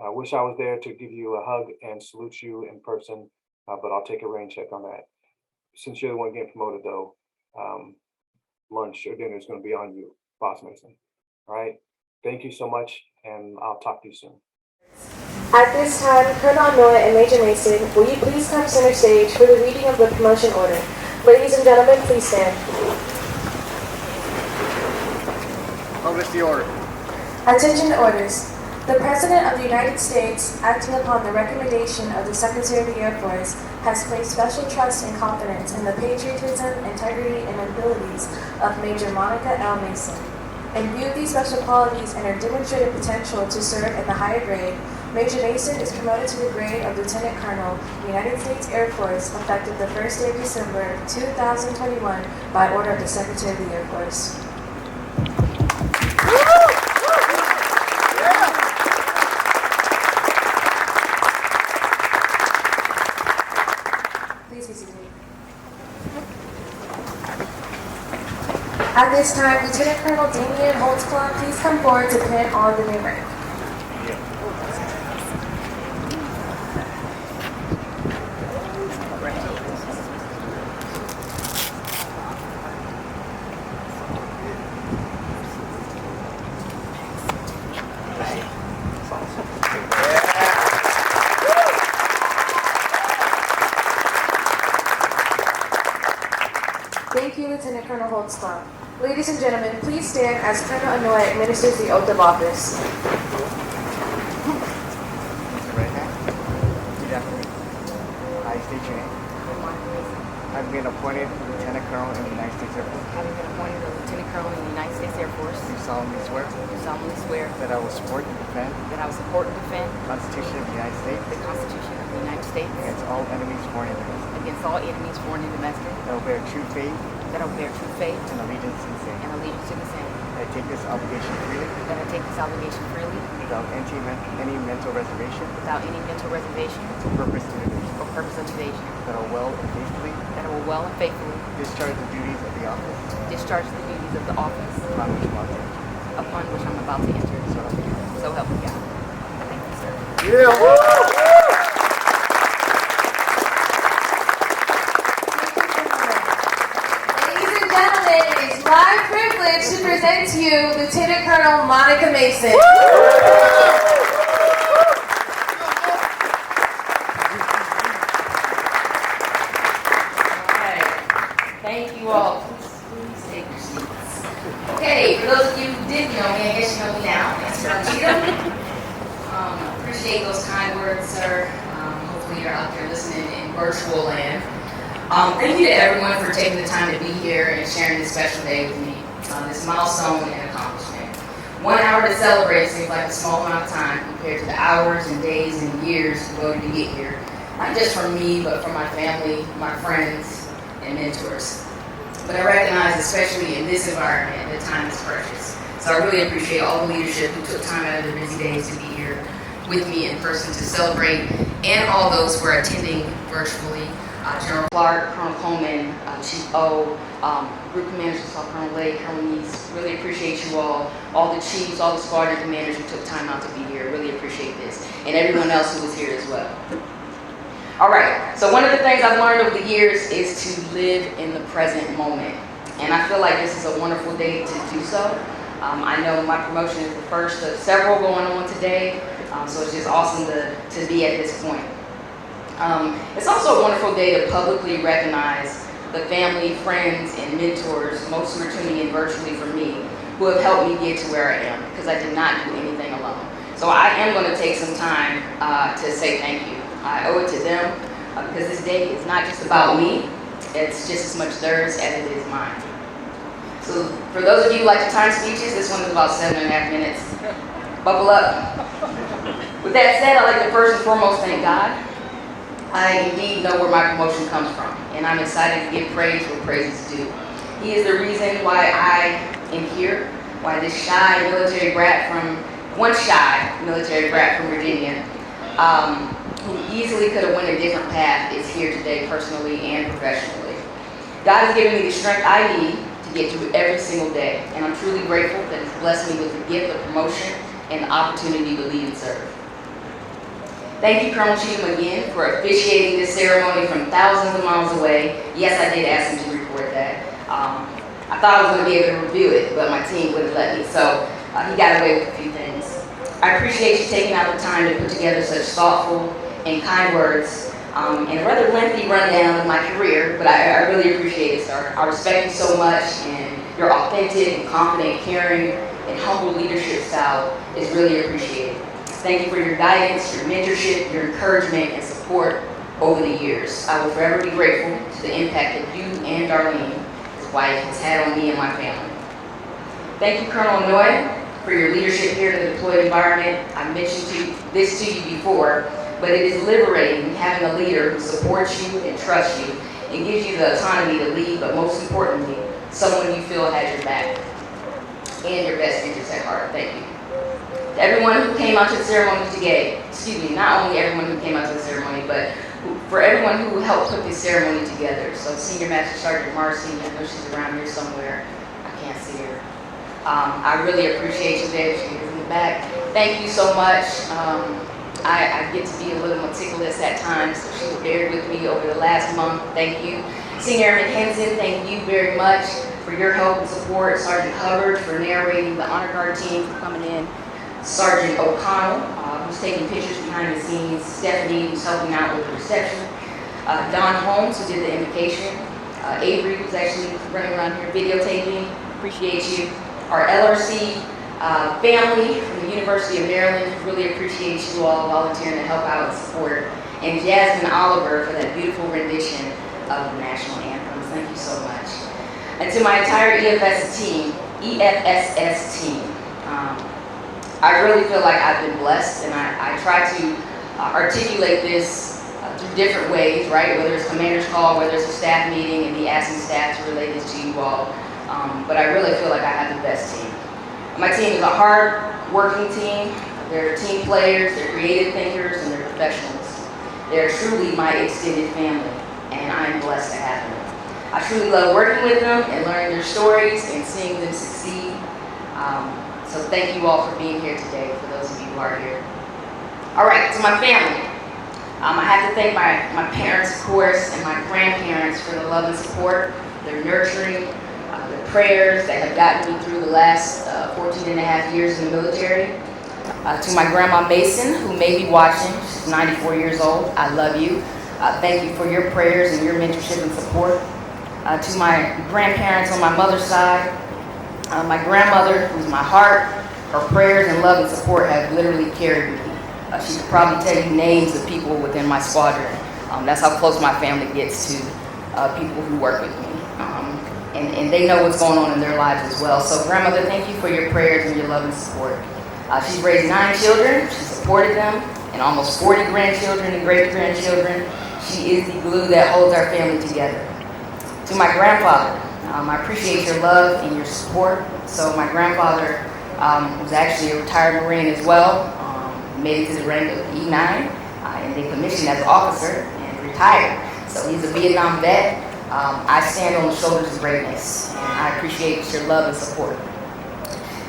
I wish I was there to give you a hug and salute you in person. But I'll take a rain check on that. Since you're the one getting promoted, though, lunch or dinner is going to be on you, Boss Mason. All right. Thank you so much, and I'll talk to you soon. At this time, Colonel Noah and Major Mason, will you please come center stage for the reading of the promotion order? Ladies and gentlemen, please stand. Publish the order. Attention to orders. The President of the United States, acting upon the recommendation of the Secretary of the Air Force, has placed special trust and confidence in the patriotism, integrity, and abilities of Major Monica L. Mason. In view of these special qualities and her demonstrated potential to serve in the higher grade, Major Mason is promoted to the grade of Lieutenant Colonel, United States Air Force, effective the first day of December 2021 by order of the Secretary of the Air Force. Please be seated. At this time, Lieutenant Colonel Damian Holtzclaw, please come forward to pin on the new rank. Thank you, Lieutenant Colonel Holtzclaw. Ladies and gentlemen, please stand as Colonel Anoy administers the oath of office. Right hand. Repeat after me. I state your name. I've been appointed Lieutenant Colonel in the United States Air Force. Having been appointed a Lieutenant Colonel in the United States Air Force, Do solemnly swear do solemnly swear that I will support and defend that I will support and defend the Constitution of the United States the Constitution of the United States against all enemies, foreign and domestic. against all enemies, foreign and domestic, That I will bear true faith that I will bear true faith and allegiance to the same. and allegiance to the same, That I take this obligation freely that I take this obligation freely without any mental reservation without any mental reservation or purpose of evasion. or purpose of evasion, That I will well and faithfully that I will well and faithfully discharge the duties of the office discharge the duties of the office upon which I'm about to enter. upon which I'm about to enter. So help me God. So help me God. Thank you, sir. Ladies and gentlemen, it is my privilege to present to you Lieutenant Colonel Monica Mason. Thank you all. Please take your seats. Okay, for those of you who didn't know me, I guess you know me now. Thanks for Cheatham. Appreciate those kind words, sir. Hopefully you're out there listening in virtual land. Thank you to everyone for taking the time to be here and sharing this special day with me. This milestone and accomplishment. 1 hour to celebrate seems like a small amount of time compared to the hours and days and years devoted to get here. Not just for me, but for my family, my friends, and mentors. But I recognize, especially in this environment, that time is precious. So I really appreciate all the leadership who took time out of their busy days to be here with me in person to celebrate, and all those who are attending virtually. General Clark, Colonel Coleman, Chief O, Group Commanders, Colonel Lake, Colonel Neese. Really appreciate you all the chiefs, all the squadron commanders who took time out to be here. Really appreciate this, and everyone else who was here as well. All right, so one of the things I've learned over the years is to live in the present moment. And I feel like this is a wonderful day to do so. I know my promotion is the first of several going on today, so it's just awesome to be at this point. It's also a wonderful day to publicly recognize the family, friends, and mentors, most who are tuning in virtually for me, who have helped me get to where I am, because I did not do anything alone. So I am going to take some time to say thank you. I owe it to them because this day is not just about me, it's just as much theirs as it is mine. So for those of you who like to time speeches, this one is about 7.5 minutes. Buckle up. With that said, I'd like to first and foremost thank God. I indeed know where my promotion comes from, and I'm excited to give praise where praise is due. He is the reason why I am here, why this shy military brat from Virginia, who easily could have went a different path, is here today personally and professionally. God has given me the strength I need to get through every single day, and I'm truly grateful that He's blessed me with the gift of promotion and the opportunity to lead and serve. Thank you, Colonel Cheatham, again for officiating this ceremony from thousands of miles away. Yes, I did ask him to record that. I thought I was going to be able to review it, but my team wouldn't let me, so he got away with a few things. I appreciate you taking out the time to put together such thoughtful and kind words, and a rather lengthy rundown of my career, but I really appreciate it, sir. I respect you so much, and you're authentic and confident, caring, and humble leadership style is really appreciated. Thank you for your guidance, your mentorship, your encouragement, and support over the years. I will forever be grateful to the impact that you and Darlene, his wife, has had on me and my family. Thank you, Colonel Noy, for your leadership here in the deployed environment. I mentioned this to you before, but it is liberating having a leader who supports you and trusts you and gives you the autonomy to lead, but most importantly, someone you feel has your back and your best interests at heart. Thank you. To everyone who came out to the ceremony today, not only everyone who came out to the ceremony, but for everyone who helped put this ceremony together. So Senior Master Sergeant Marcy, I know she's around here somewhere. I can't see her. I really appreciate you there. She's in the back. Thank you so much. I get to be a little meticulous at times, so she bared with me over the last month. Thank you. Senior Airman Henson, thank you very much for your help and support. Sergeant Hubbard for narrating, the Honor Guard team for coming in. Sergeant O'Connell, who's taking pictures behind the scenes. Stephanie, who's helping out with the reception. Don Holmes, who did the invocation. Avery, who's actually running around here videotaping. Appreciate you. Our LRC family from the University of Maryland, really appreciate you all volunteering to help out and support. And Jasmine Oliver for that beautiful rendition of the national anthems. Thank you so much. And to my entire EFSS team, I really feel like I've been blessed, and I try to articulate this through different ways, right? Whether it's commander's call, whether it's a staff meeting, and me asking staff to relate this to you all. But I really feel like I have the best team. My team is a hard-working team. They're team players, they're creative thinkers, and they're professionals. They're truly my extended family, and I am blessed to have them. I truly love working with them and learning their stories and seeing them succeed. So thank you all for being here today, for those of you who are here. All right, to my family. I have to thank my parents, of course, and my grandparents for the love and support, their nurturing, the prayers that have gotten me through the last 14 and a half years in the military. To my grandma Mason, who may be watching, she's 94 years old. I love you. Thank you for your prayers and your mentorship and support. To my grandparents on my mother's side, my grandmother, who's my heart, her prayers and love and support have literally carried me. She could probably tell you names of people within my squadron. That's how close my family gets to people who work with me. And they know what's going on in their lives as well. So grandmother, thank you for your prayers and your love and support. She's raised 9 children. She supported them, and almost 40 grandchildren and great-grandchildren. She is the glue that holds our family together. To my grandfather, I appreciate your love and your support. So my grandfather was actually a retired Marine as well. Made it to the rank of E9, and then commissioned as an officer and retired. So he's a Vietnam vet. I stand on the shoulders of greatness, and I appreciate your love and support.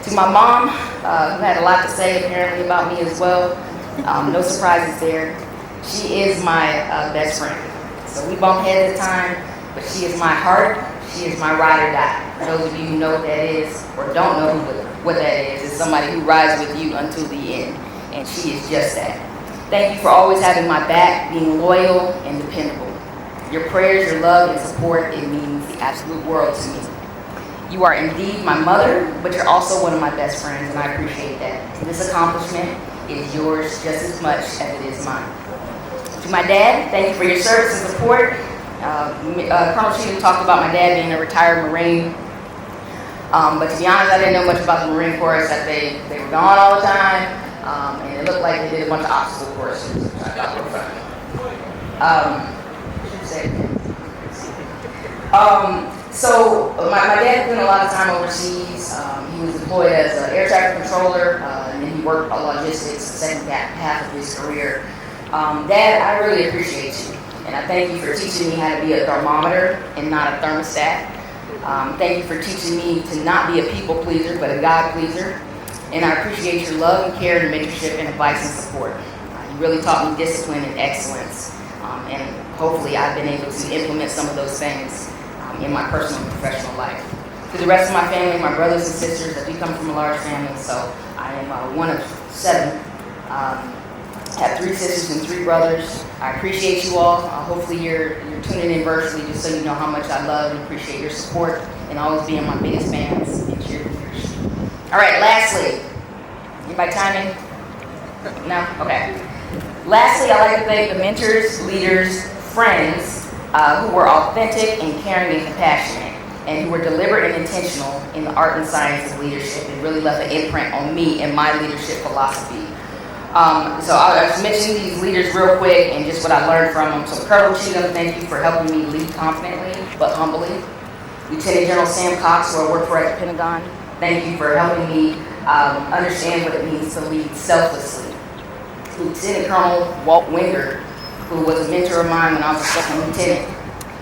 To my mom, who had a lot to say apparently about me as well, no surprises there. She is my best friend. So we bump heads at time, but she is my heart. She is my ride or die. For those of you who know what that is, or don't know what that is, it's somebody who rides with you until the end, and she is just that. Thank you for always having my back, being loyal and dependable. Your prayers, your love, and support, it means the absolute world to me. You are indeed my mother, but you're also one of my best friends, and I appreciate that. This accomplishment is yours just as much as it is mine. To my dad, thank you for your service and support. Colonel Cheatham talked about my dad being a retired Marine. But to be honest, I didn't know much about the Marine Corps, except they were gone all the time, and it looked like they did a bunch of obstacle courses, which I thought were fun. So my dad spent a lot of time overseas. He was deployed as an air traffic controller, and then he worked on logistics the second half of his career. Dad, I really appreciate you, and I thank you for teaching me how to be a thermometer and not a thermostat. Thank you for teaching me to not be a people pleaser, but a God pleaser. And I appreciate your love and care and mentorship and advice and support. You really taught me discipline and excellence. And hopefully I've been able to implement some of those things in my personal and professional life. To the rest of my family, my brothers and sisters, that we come from a large family, so I am one of 7. Have 3 sisters and 3 brothers. I appreciate you all. Hopefully you're tuning in virtually just so you know how much I love and appreciate your support and always being my biggest fans and cheerleaders. All right, lastly, anybody timing? No? Okay. Lastly, I'd like to thank the mentors, leaders, friends who were authentic and caring and compassionate, and who were deliberate and intentional in the art and science of leadership, and really left an imprint on me and my leadership philosophy. So I'll just mention these leaders real quick and just what I learned from them. So Colonel Cheatham, thank you for helping me lead confidently but humbly. Lieutenant General Sam Cox, who I work for at the Pentagon, thank you for helping me understand what it means to lead selflessly. Lieutenant Colonel Walt Winger, who was a mentor of mine when I was a second lieutenant,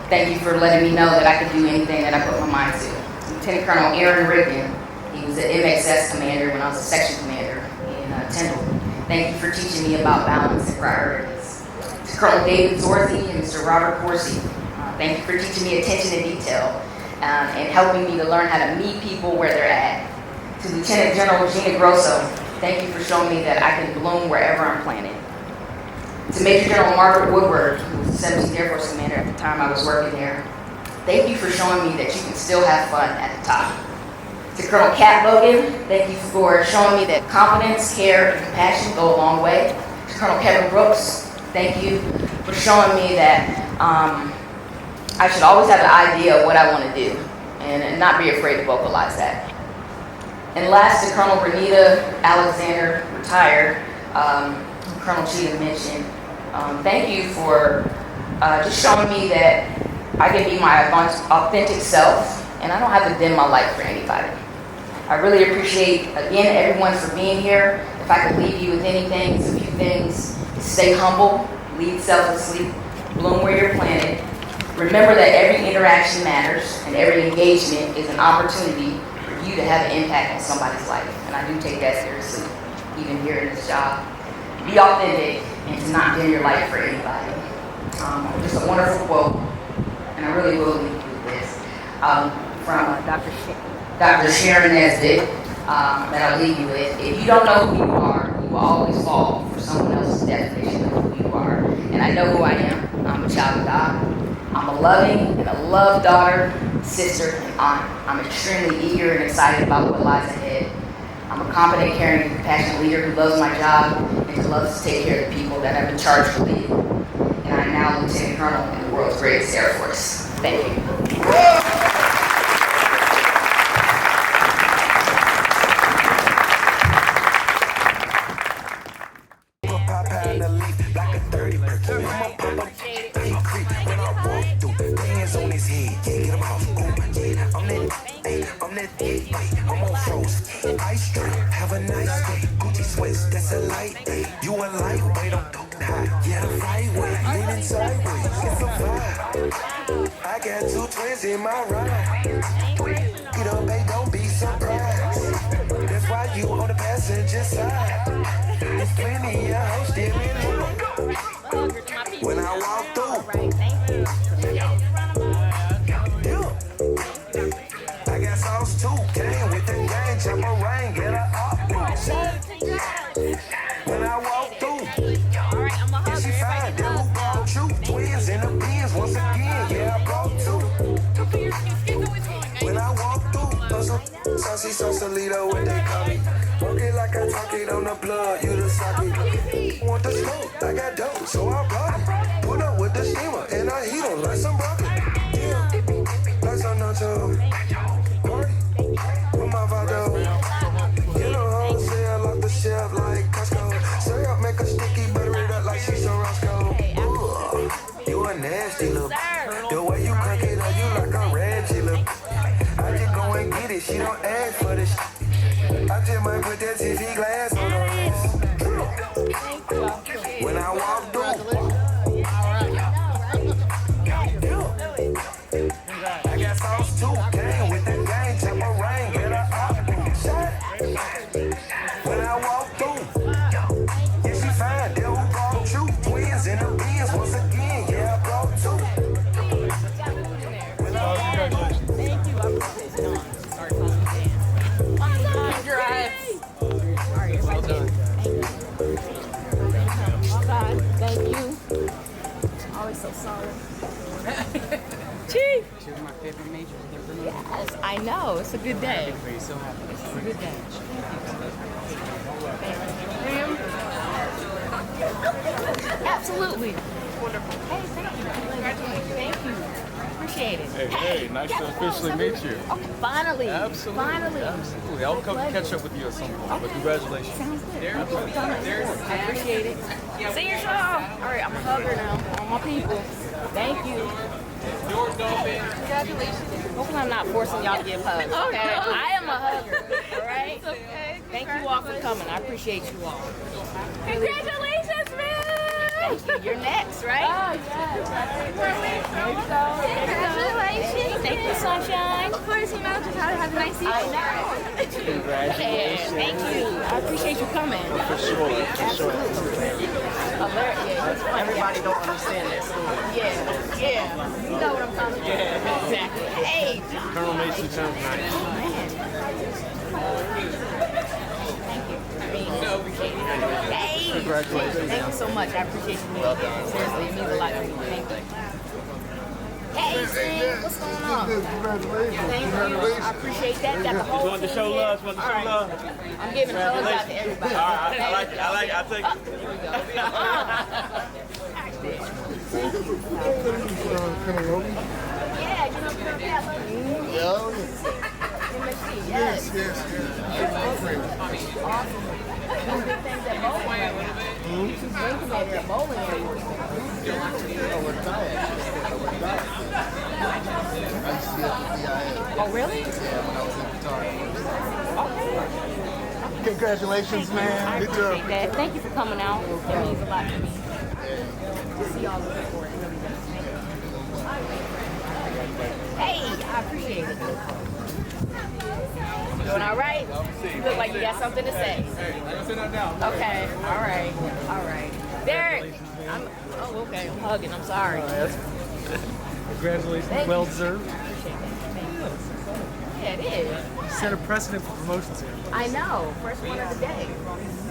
thank you for letting me know that I could do anything that I put my mind to. Lieutenant Colonel Aaron Rigdon, he was an MXS commander when I was a section commander in Tyndall. Thank you for teaching me about balance and priorities. To Colonel David Zorzi and Mr. Robert Corsi, thank you for teaching me attention to detail and helping me to learn how to meet people where they're at. To Lieutenant General Regina Grosso, thank you for showing me that I can bloom wherever I'm planted. To Major General Margaret Woodward, who was the 17th Air Force Commander at the time I was working there, thank you for showing me that you can still have fun at the top. To Colonel Kat Logan, thank you for showing me that confidence, care, and compassion go a long way. To Colonel Kevin Brooks, thank you for showing me that I should always have an idea of what I want to do and not be afraid to vocalize that. And last, to Colonel Renita Alexander, retired, who Colonel Cheatham mentioned, thank you for just showing me that I can be my authentic self and I don't have to dim my light for anybody. I really appreciate, again, everyone for being here. If I could leave you with anything, it's a few things. Stay humble, lead selflessly, bloom where you're planted. Remember that every interaction matters and every engagement is an opportunity for you to have an impact on somebody's life. And I do take that seriously, even here in this job. Be authentic and to not dim your light for anybody. Just a wonderful quote, and I really will leave you with this, from Dr. Sharon Nesbitt, that I'll leave you with. If you don't know who you are, you will always fall for someone else's definition of who you are. And I know who I am. I'm a child of God. I'm a loving and a loved daughter, sister, and aunt. I'm extremely eager and excited about what lies ahead. I'm a competent, caring, and compassionate leader who loves my job and who loves to take care of the people that I've been charged to lead. And I'm now Lieutenant Colonel in the world's greatest Air Force. Thank you. I'm on frozen ice drink. Have a nice day. Gucci sweats, that's a light day. You a lightweight, I'm talking high. Yeah, the right way, leaning sideways. It's a vibe. I got two twins in my ride. Get up, babe, don't be surprised. That's why you on the passenger side. There's plenty of hoes stealing low. When I walk through, I got sauce too, came with the gang, chop a rain, get her up. When I walk through, and she find them who brought you. Twins in the bins once again, yeah, I brought two. When I walk through, saucy Sausalito, what they call me. Work it like I talk it on the blood, you the socket. Want the smoke, I got dope, so I brought it. Put up with the steamer, and I heat them like some broccoli. Yeah, like some nacho. With my Vado, you know wholesale off the shelf like Costco. Syrup make her sticky, butter it up like she's a Roscoe. Ooh, you a nasty look. The way you crack it up, you like a Reggie look. I just go and get it, she don't ask for this. I just might put that TV glass on her wrist. When I walk through, I got sauce too, gang with the gang, chop a rain, get her up. When I walk through, yeah, she fine, they who brought you. Twins in the bins once again, yeah, I brought two. When I walk through, thank you, I appreciate it. Thank you. Always so solid. Chief! She was my favorite. major. Yes, I know. It's a good day. Very so happy. It's a good day. Absolutely. Wonderful. Hey, thank you. Congratulations. Thank you. Appreciate it. Hey, nice to officially meet you. Okay, finally. Absolutely. Finally. Absolutely. I'll come catch up with you at some point. But congratulations. Sounds good. I appreciate it. See you, y'all. All right, I'm a hugger now. All my people. Thank you. Congratulations. Hopefully I'm not forcing y'all to give hugs. Okay. I am a hugger. All right. It's okay. Thank you all for coming. I appreciate you all. Congratulations, man. Thank you. You're next, right? Oh, yes. There you go. Congratulations. Thank you, sunshine. Of course, you know, just how to have a nice evening. I know. Congratulations. Thank you. I appreciate you coming. For sure. Everybody don't understand that story. Yeah. You know what I'm talking about. Yeah. Exactly. Hey. Colonel Mason turned 9. Thank you. I appreciate it. Hey. Congratulations. Thank you so much. I appreciate you. Well done. Seriously, it means a lot to me. Thank you. Hey, Sam, what's going on? Congratulations. Thank you. I appreciate that. Got the whole Want to team show here. love? Want to show love? I'm giving hugs out to everybody. All right, I like it. I'll take it. Here we go. Yeah, you know Colonel Pat loves you. MSC, yes. Awesome. One big things at bowling area. She's drinking at their bowling area. Oh, really? Okay. Congratulations, man. I appreciate that. Thank you for coming out. It means a lot to me. To see y'all looking for it. It really does. Hey, I appreciate it. Doing all right? You look like you got something to say. Okay. All right. Derek. Okay. I'm hugging. I'm sorry. Congratulations. Thank Well you. deserved. Yeah, it is. Set a precedent for promotions here. I know. First one of the day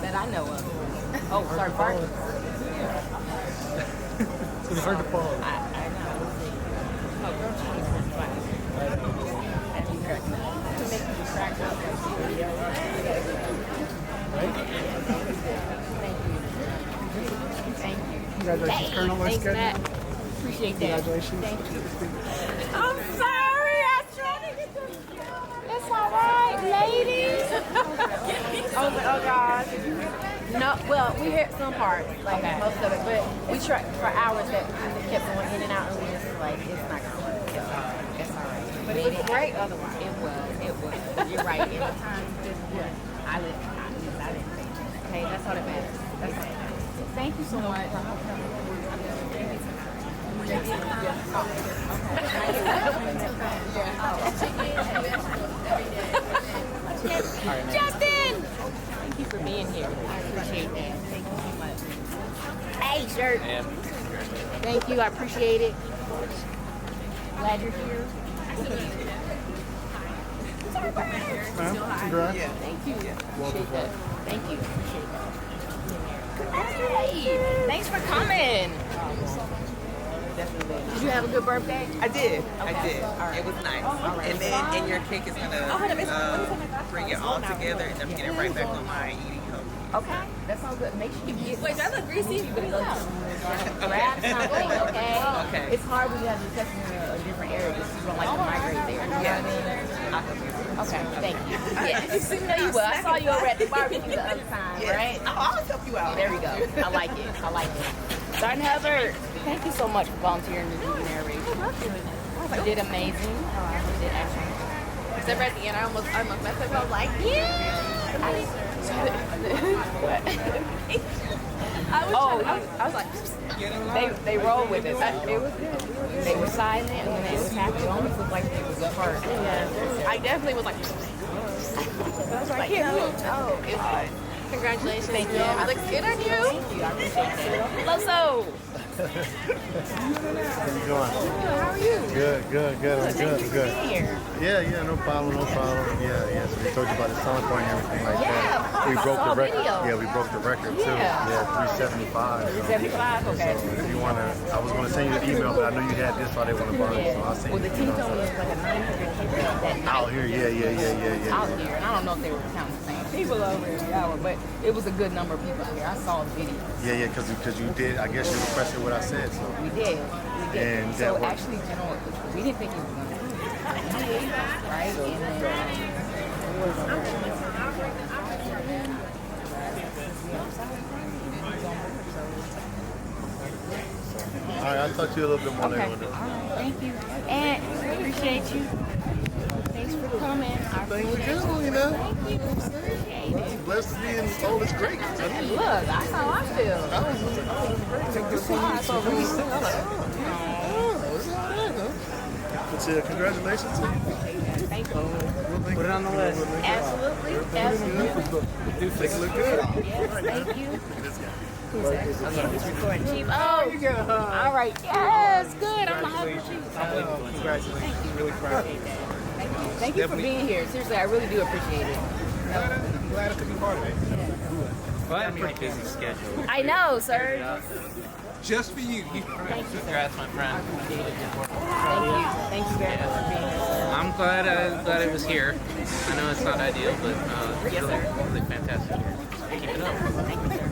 that I know of. Oh, sorry, Bart. It's gonna be hard to follow. I know. Oh, girl, cheese is fine. That'd be correct. To make you crack up. Thank you. Congratulations, Colonel. Let's Thanks, get Matt. Appreciate that. Congratulations. Thank you. I'm sorry. I tried to get this. It's all right, ladies. Oh gosh. No, well, we hit some parts, like most of it, but we tried for hours that we kept going in and out, and we just like, it's not gonna work. It's all right. But it was great otherwise. It was. You're right. At the time, I didn't say it. Okay, that's all that matters. That's all that matters. Thank you so much. Justin! Thank you for being here. I appreciate that. Thank you so much. Hey, shirt. Thank you. I appreciate it. Glad you're here. Congrats. Thank you. Appreciate that. Thank you. Appreciate that. Hey, thanks for coming. Definitely. Did you have a good birthday? I did. Okay. I did. All right. It was nice. All right. And then and your cake is gonna bring it all together, and I'm getting right back on my eating healthy. Okay, that sounds good. Make sure you get. Wait, that look greasy. Grab something, okay? Okay. It's hard when you have to test in a different area because you don't like to migrate there. You know what I mean? Okay, thank you. Yes, no, you will. I saw you over at the barbecue the other time, right? I'll always help you out. There we go. I like it. Sergeant Hubbard, thank you so much for volunteering to do the narration. You did amazing. You did excellent. Except at the end, I almost messed up. I was like, I was like, they rolled with it. It was good. They were silent and when it was happening, it almost looked like it was a part. I definitely was like, I was like, here, look. Oh, it was. congratulations. Thank you. It looks good on you. Thank you. I appreciate that. Loso. How you doing? How are you? Good. I'm good. Thank you for being here. Yeah, no problem. Yeah. So we told you about the selling point and everything like that. We broke the record. video. Yeah, we broke the record too. Yeah. 375. 375, okay. So if you wanna, I was gonna send you the email, but I knew you had this, so I didn't want to burn it. So I'll send Well, you the the team email. told me it was like a 900K that night. Out here, yeah. Out here, and I don't know if they were counting the same people over every hour, but it was a good number of people out here. I saw the video. Yeah, because you did. I guess you requested what I said. So We did. And so that was- actually, General, we didn't think he was going to do it, right? And all right, I'll talk to you a little bit more okay. later. All right, thank you. And appreciate you. Thanks for coming. I Thank you, appreciate you know. Thank you. Appreciate it. Blessed to be in all this great. And look, that's how I feel. I saw really soon. I was like, But congratulations. thank you. Put it on the list. Absolutely. Make it look good. Yes, thank you. Who's that? Oh, yeah, he's recording. Chief. Oh, all right. Yes, good. I'm a husband, Chief. Congratulations. Thank you. Really proud. Appreciate that. Thank you. Thank you for being here. Seriously, I really do appreciate it. I'm glad I could be part of it. Well, I have a pretty busy schedule. I know, sir. Just for you. Thank you, sir. Congrats, my friend. Thank you. Thank you very much for being here, sir. I'm glad it was here. I know it's not ideal, but it's really fantastic here. Keep it up. Thank you, sir.